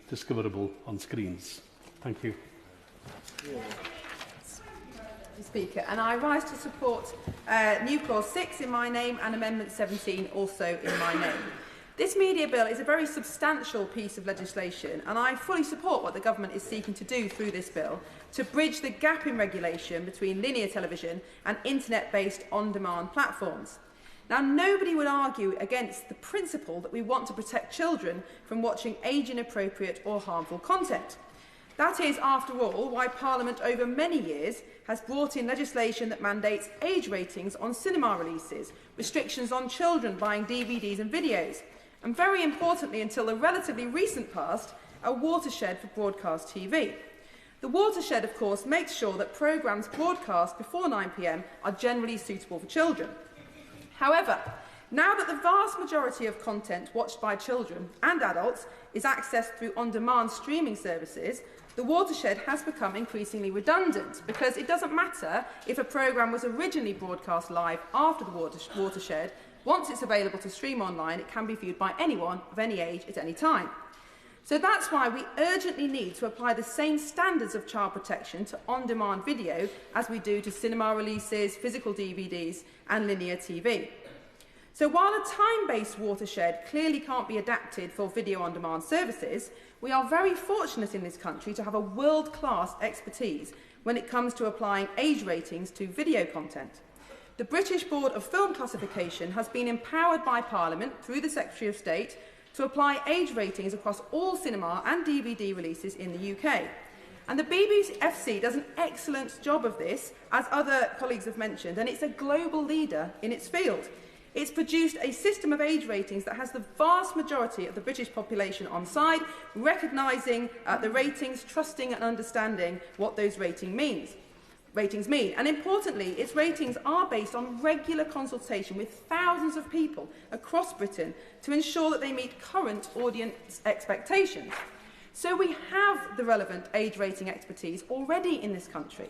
discoverable on screens. Thank you. Speaker, and I rise to support new clause 6 in my name and amendment 17 also in my name. This media bill is a very substantial piece of legislation, and I fully support what the government is seeking to do through this bill to bridge the gap in regulation between linear television and internet-based on-demand platforms. Now, nobody would argue against the principle that we want to protect children from watching age-inappropriate or harmful content. That is, after all, why Parliament over many years has brought in legislation that mandates age ratings on cinema releases, restrictions on children buying DVDs and videos, and very importantly, until the relatively recent past, a watershed for broadcast TV. The watershed, of course, makes sure that programmes broadcast before 9 p.m. are generally suitable for children. However, now that the vast majority of content watched by children and adults is accessed through on-demand streaming services, the watershed has become increasingly redundant, because it doesn't matter if a programme was originally broadcast live after the watershed. Once it's available to stream online, it can be viewed by anyone of any age at any time. So that's why we urgently need to apply the same standards of child protection to on-demand video as we do to cinema releases, physical DVDs and linear TV. So while a time-based watershed clearly can't be adapted for video-on-demand services, we are very fortunate in this country to have a world-class expertise when it comes to applying age ratings to video content. The British Board of Film Classification has been empowered by Parliament through the Secretary of State to apply age ratings across all cinema and DVD releases in the UK. And the BBFC does an excellent job of this, as other colleagues have mentioned, and it's a global leader in its field. It's produced a system of age ratings that has the vast majority of the British population on side, recognising the ratings, trusting and understanding what those ratings mean. And importantly, its ratings are based on regular consultation with thousands of people across Britain to ensure that they meet current audience expectations. So we have the relevant age rating expertise already in this country.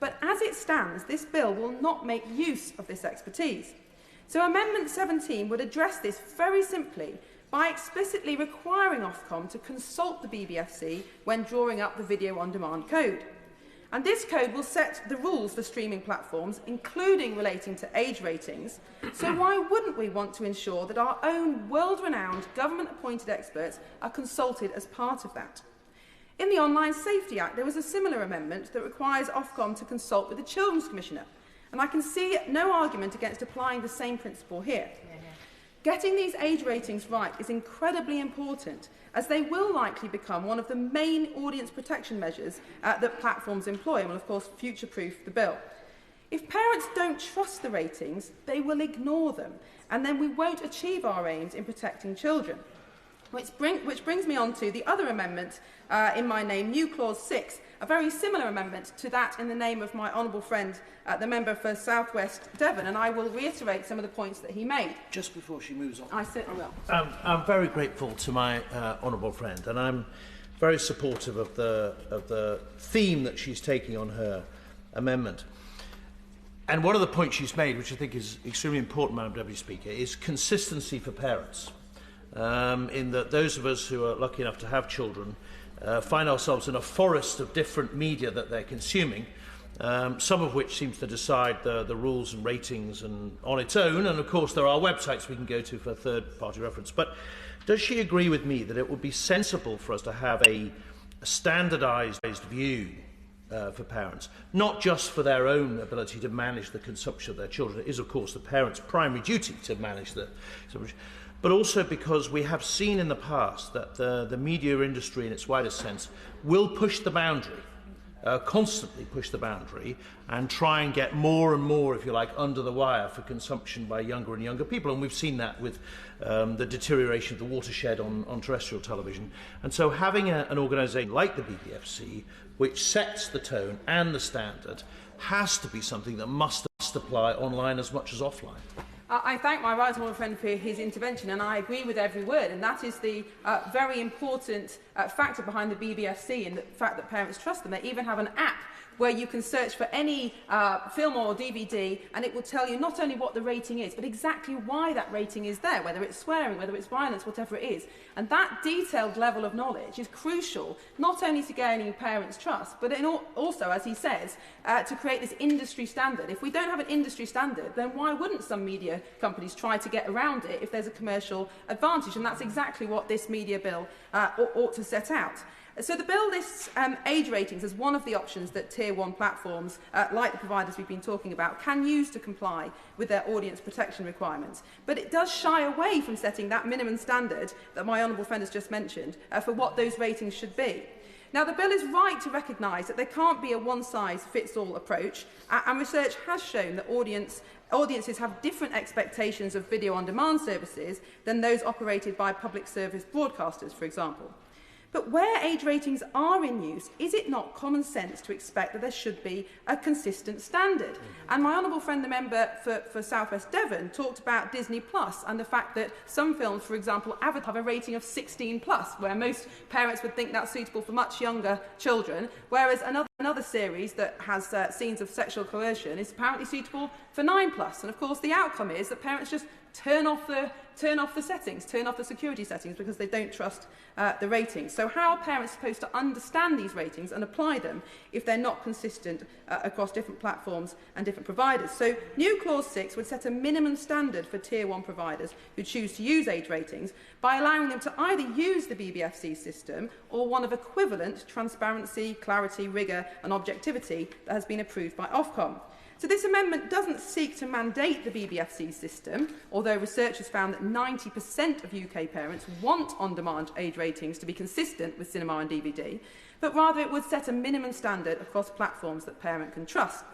But as it stands, this bill will not make use of this expertise. So Amendment 17 would address this very simply by explicitly requiring Ofcom to consult the BBFC when drawing up the Video On Demand Code. And this code will set the rules for streaming platforms, including relating to age ratings. So why wouldn't we want to ensure that our own world-renowned government-appointed experts are consulted as part of that? In the Online Safety Act, there was a similar amendment that requires Ofcom to consult with the Children's Commissioner. And I can see no argument against applying the same principle here. Getting these age ratings right is incredibly important, as they will likely become one of the main audience protection measures that platforms employ and will, of course, future-proof the bill. If parents don't trust the ratings, they will ignore them, and then we won't achieve our aims in protecting children. Which brings me on to the other amendment in my name, new clause 6, a very similar amendment to that in the name of my honourable friend, the member for South West Devon, and I will reiterate some of the points that he made. Just before she moves on. I certainly will. I'm very grateful to my honourable friend, and I'm very supportive of the theme that she's taking on her amendment. And one of the points she's made, which I think is extremely important, Madam Deputy Speaker, is consistency for parents. In that those of us who are lucky enough to have children find ourselves in a forest of different media that they're consuming, some of which seems to decide the rules and ratings and on its own, and of course there are websites we can go to for third-party reference. But does she agree with me that it would be sensible for us to have a standardised view for parents, not just for their own ability to manage the consumption of their children? It is, of course, the parents' primary duty to manage the consumption, but also because we have seen in the past that the media industry in its widest sense will push the boundary, constantly push the boundary, and try and get more and more, if you like, under the wire for consumption by younger and younger people. And we've seen that with the deterioration of the watershed on terrestrial television. And so having an organisation like the BBFC, which sets the tone and the standard, has to be something that must apply online as much as offline. I thank my right honourable friend for his intervention, and I agree with every word, and that is the very important factor behind the BBFC and the fact that parents trust them. They even have an app where you can search for any film or DVD, and it will tell you not only what the rating is, but exactly why that rating is there, whether it's swearing, whether it's violence, whatever it is. And that detailed level of knowledge is crucial, not only to gaining parents' trust, but also, as he says, to create this industry standard. If we don't have an industry standard, then why wouldn't some media companies try to get around it if there's a commercial advantage? And that's exactly what this media bill ought to set out. So the bill lists age ratings as one of the options that Tier 1 platforms, like the providers we've been talking about, can use to comply with their audience protection requirements. But it does shy away from setting that minimum standard that my honourable friend has just mentioned for what those ratings should be. Now, the bill is right to recognise that there can't be a one-size-fits-all approach, and research has shown that audiences have different expectations of video-on-demand services than those operated by public service broadcasters, for example. But where age ratings are in use, is it not common sense to expect that there should be a consistent standard? And my honourable friend, the member for South West Devon, talked about Disney Plus and the fact that some films, for example, Avatar, have a rating of 16 plus, where most parents would think that's suitable for much younger children, whereas another series that has scenes of sexual coercion is apparently suitable for 9 plus. And of course, the outcome is that parents just turn off the settings, turn off the security settings, because they don't trust the ratings. So how are parents supposed to understand these ratings and apply them if they're not consistent across different platforms and different providers? So new Clause 6 would set a minimum standard for Tier 1 providers who choose to use age ratings by allowing them to either use the BBFC system or one of equivalent transparency, clarity, rigour and objectivity that has been approved by Ofcom. So this amendment doesn't seek to mandate the BBFC system, although research has found that 90% of UK parents want on-demand age ratings to be consistent with cinema and DVD, but rather it would set a minimum standard across platforms that parents can trust.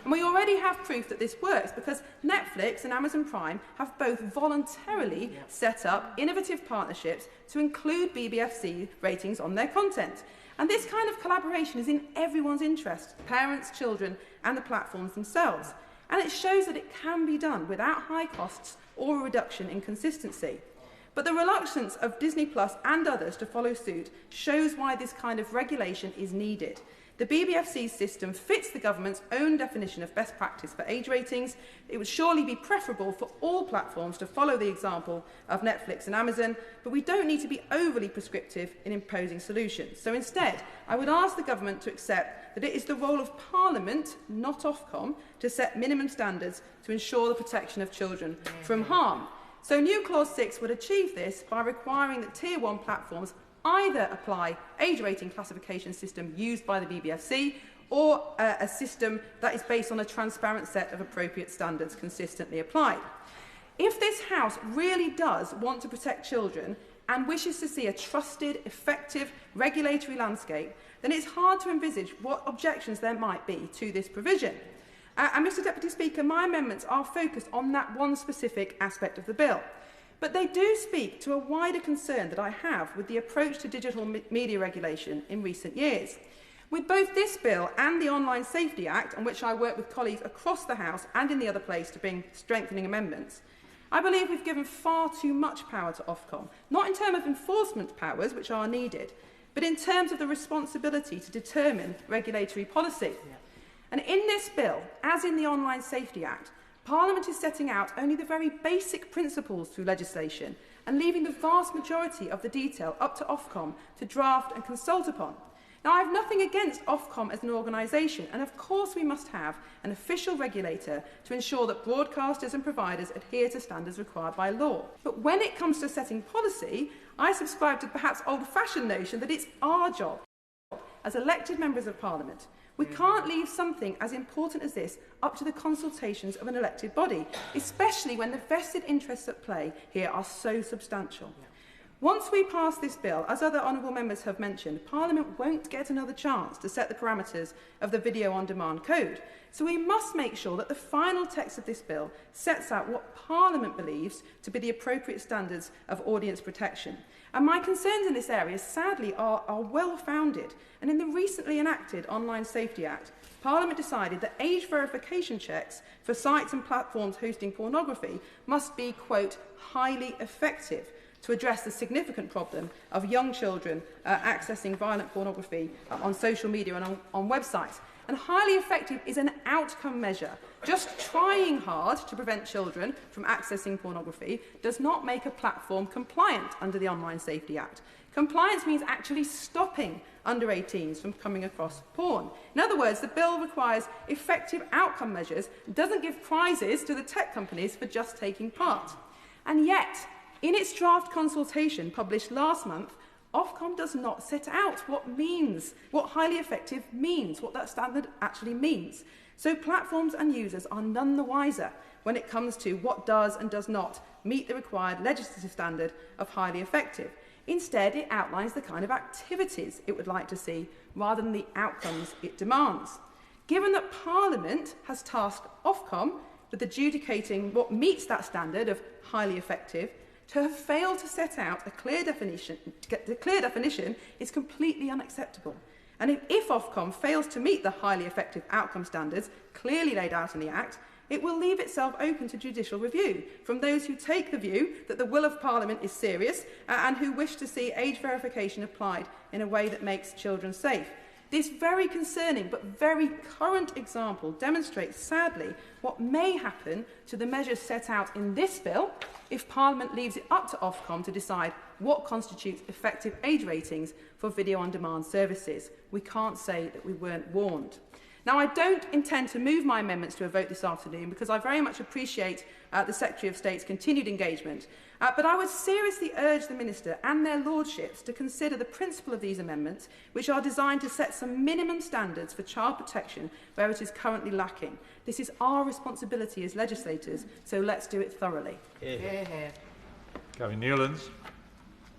And we already have proof that this works, because Netflix and Amazon Prime have both voluntarily set up innovative partnerships to include BBFC ratings on their content. And this kind of collaboration is in everyone's interest, parents, children, and the platforms themselves. And it shows that it can be done without high costs or a reduction in consistency. But the reluctance of Disney Plus and others to follow suit shows why this kind of regulation is needed. The BBFC system fits the government's own definition of best practice for age ratings. It would surely be preferable for all platforms to follow the example of Netflix and Amazon, but we don't need to be overly prescriptive in imposing solutions. So instead, I would ask the government to accept that it is the role of Parliament, not Ofcom, to set minimum standards to ensure the protection of children from harm. So new Clause 6 would achieve this by requiring that Tier 1 platforms either apply age rating classification system used by the BBFC or a system that is based on a transparent set of appropriate standards consistently applied. If this House really does want to protect children and wishes to see a trusted, effective regulatory landscape, then it's hard to envisage what objections there might be to this provision. And Mr Deputy Speaker, my amendments are focused on that one specific aspect of the bill. But they do speak to a wider concern that I have with the approach to digital media regulation in recent years. With both this bill and the Online Safety Act, on which I work with colleagues across the House and in the other place to bring strengthening amendments, I believe we've given far too much power to Ofcom, not in terms of enforcement powers, which are needed, but in terms of the responsibility to determine regulatory policy. And in this bill, as in the Online Safety Act, Parliament is setting out only the very basic principles through legislation and leaving the vast majority of the detail up to Ofcom to draft and consult upon. Now, I have nothing against Ofcom as an organisation, and of course we must have an official regulator to ensure that broadcasters and providers adhere to standards required by law. But when it comes to setting policy, I subscribe to the perhaps old-fashioned notion that it's our job as elected members of Parliament. We can't leave something as important as this up to the consultations of an elected body, especially when the vested interests at play here are so substantial. Once we pass this bill, as other honourable members have mentioned, Parliament won't get another chance to set the parameters of the Video On Demand Code. So we must make sure that the final text of this bill sets out what Parliament believes to be the appropriate standards of audience protection. And my concerns in this area, sadly, are well-founded. And in the recently enacted Online Safety Act, Parliament decided that age verification checks for sites and platforms hosting pornography must be, quote, highly effective. to address the significant problem of young children accessing violent pornography on social media and on websites. And highly effective is an outcome measure. Just trying hard to prevent children from accessing pornography does not make a platform compliant under the Online Safety Act. Compliance means actually stopping under 18s from coming across porn. In other words, the bill requires effective outcome measures, doesn't give prizes to the tech companies for just taking part. And yet, in its draft consultation published last month, Ofcom does not set out what highly effective means, what that standard actually means. So platforms and users are none the wiser when it comes to what does and does not meet the required legislative standard of highly effective. Instead, it outlines the kind of activities it would like to see rather than the outcomes it demands. Given that Parliament has tasked Ofcom with adjudicating what meets that standard of highly effective, to have failed to set out a clear definition is completely unacceptable. And if Ofcom fails to meet the highly effective outcome standards clearly laid out in the Act, it will leave itself open to judicial review from those who take the view that the will of Parliament is serious and who wish to see age verification applied in a way that makes children safe. This very concerning but very current example demonstrates, sadly, what may happen to the measures set out in this bill if Parliament leaves it up to Ofcom to decide what constitutes effective age ratings for video-on-demand services. We can't say that we weren't warned. Now, I don't intend to move my amendments to a vote this afternoon because I very much appreciate the Secretary of State's continued engagement, but I would seriously urge the Minister and their Lordships to consider the principle of these amendments, which are designed to set some minimum standards for child protection where it is currently lacking. This is our responsibility as legislators, so let's do it thoroughly. Gavin Newlands.